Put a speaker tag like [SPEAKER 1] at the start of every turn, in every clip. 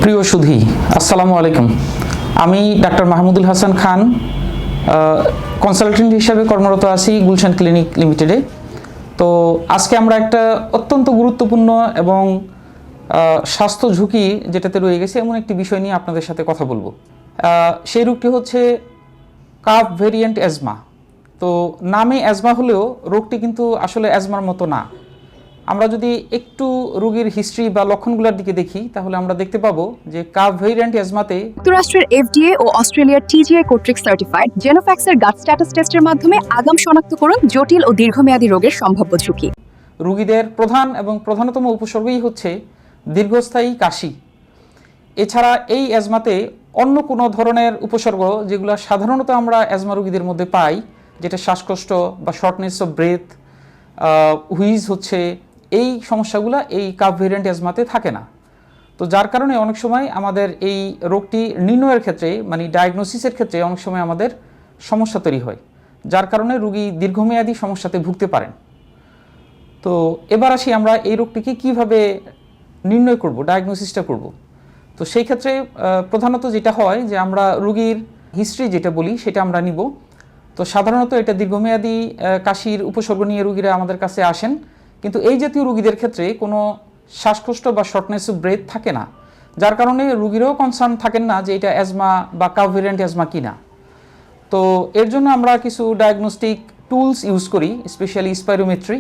[SPEAKER 1] প্রিয় সুধী, আসসালামু আলাইকুম। আমি ডাক্তার মাহমুদুল হাসান খান, কনসালটেন্ট হিসেবে কর্মরত আছি গুলশান ক্লিনিক লিমিটেডে। তো আজকে আমরা একটা অত্যন্ত গুরুত্বপূর্ণ এবং স্বাস্থ্য ঝুঁকি যেটাতে রয়ে গেছে এমন একটি বিষয় নিয়ে আপনাদের সাথে কথা বলবো। সেই রোগটি হচ্ছে কাফ ভেরিয়েন্ট অ্যাজমা। তো নামে অ্যাজমা হলেও রোগটি কিন্তু আসলে অ্যাজমার মতো না। আমরা যদি একটু রোগীর হিস্ট্রি বা লক্ষণগুলোর দিকে দেখি তাহলে আমরা দেখতে পাবো যে কাফ ভেরিয়েন্ট অ্যাজমাতে
[SPEAKER 2] যুক্তরাষ্ট্রের FDA ও অস্ট্রেলিয়ার TGI কর্তৃক সার্টিফাইড জেনোফ্যাক্সের গাট স্ট্যাটাস টেস্টের মাধ্যমে আগাম শনাক্তকরণ জটিল ও দীর্ঘমেয়াদী রোগের সম্ভাব্য ঝুঁকি।
[SPEAKER 1] রোগীদের প্রধান এবং প্রধানতম উপসর্গই হচ্ছে দীর্ঘস্থায়ী কাশি। এছাড়া এই অ্যাজমাতে অন্য কোনো ধরনের উপসর্গ যেগুলো সাধারণত আমরা অ্যাজমা রোগীদের মধ্যে পাই, যেটা শ্বাসকষ্ট বা শর্টনেস অফ ব্রেথ, হুইজ হচ্ছে, এই সমস্যাগুলো এই কাফ ভেরিয়েন্ট অ্যাজমাতে থাকে না। তো যার কারণে অনেক সময় আমাদের এই রোগটি নির্ণয়ের ক্ষেত্রে মানে ডায়াগনোসিসের ক্ষেত্রে অনেক সময় আমাদের সমস্যা তৈরি হয়, যার কারণে রোগী দীর্ঘমেয়াদী সমস্যাতে ভুগতে পারেন। তো এবার আসি আমরা এই রোগটিকে কীভাবে নির্ণয় করব, ডায়াগনোসিসটা করব। তো সেই ক্ষেত্রে প্রধানত যেটা হয় যে আমরা রোগীর হিস্ট্রি যেটা বলি সেটা আমরা নিব। তো সাধারণত এটা দীর্ঘমেয়াদী কাশির উপসর্গ নিয়ে রোগীরা আমাদের কাছে আসেন, কিন্তু এই জাতীয় রোগীদের ক্ষেত্রে কোনো শ্বাসকষ্ট বা শর্টনেস অফ ব্রেথ থাকে না, যার কারণে রোগীরাও কনসার্ন থাকেন না যে এটা অ্যাজমা বা কাফ ভেরিয়েন্ট অ্যাজমা কিনা। তো এর জন্য আমরা কিছু ডায়াগনস্টিক টুলস ইউজ করি, স্পেশালি স্পাইরোমেট্রি,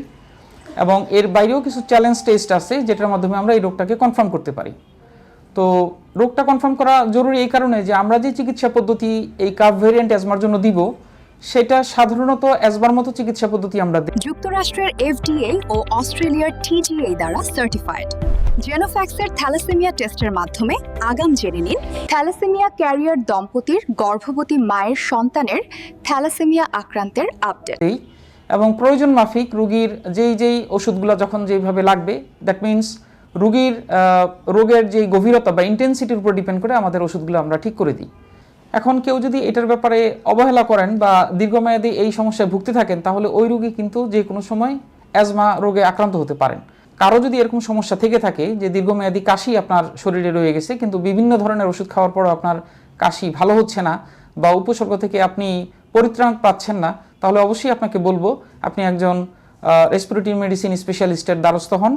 [SPEAKER 1] এবং এর বাইরেও কিছু চ্যালেঞ্জ টেস্ট আছে যেটার মাধ্যমে আমরা এই রোগটাকে কনফার্ম করতে পারি। তো রোগটা কনফার্ম করা জরুরি এই কারণে যে আমরা যে চিকিৎসা পদ্ধতি এই কাফ ভেরিয়েন্ট অ্যাজমার জন্য দিব সেটা সাধারণত অ্যাজমার মতো চিকিৎসা পদ্ধতি আমরা দিই।
[SPEAKER 2] যুক্তরাষ্ট্রের FDA ও অস্ট্রেলিয়ার TGI দ্বারা সার্টিফাইড জেনোফ্যাক্সের থ্যালাসেমিয়া টেস্টের মাধ্যমে আগাম জেনে নিন থ্যালাসেমিয়া ক্যারিয়ার দম্পতির গর্ভবতী মায়ের সন্তানের থ্যালাসেমিয়া আক্রান্তের আপডেট।
[SPEAKER 1] এবং প্রয়োজন মাফিক রোগীর যেই ওষুধগুলো যখন যেইভাবে লাগবে, দ্যাট মিনস রোগীর রোগের যেই গভীরতা বা ইন্টেন্সিটির উপর ডিপেন্ড করে আমাদের ওষুধগুলো আমরা ঠিক করে দিই। এখন কেউ যদি এটার ব্যাপারে অবহেলা করেন বা দীর্ঘমেয়াদী এই সমস্যায় ভুগতে থাকেন তাহলে ওই রোগী কিন্তু যে কোনো সময় অ্যাজমা রোগে আক্রান্ত হতে পারেন। কারো যদি এরকম সমস্যা থেকে থাকে যে দীর্ঘমেয়াদী কাশি আপনার শরীরে রয়ে গেছে কিন্তু বিভিন্ন ধরনের ওষুধ খাওয়ার পরও আপনার কাশি ভালো হচ্ছে না বা উপসর্গ থেকে আপনি পরিত্রাণ পাচ্ছেন না, তাহলে অবশ্যই আপনাকে বলবো আপনি একজন রেসপিরেটরি মেডিসিন স্পেশালিস্টের দ্বারস্থ হন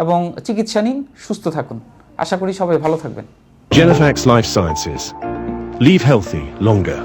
[SPEAKER 1] এবং চিকিৎসা নিন, সুস্থ থাকুন। আশা করি সবাই ভালো থাকবেন।
[SPEAKER 3] Genofax Life Sciences. Leave healthy longer.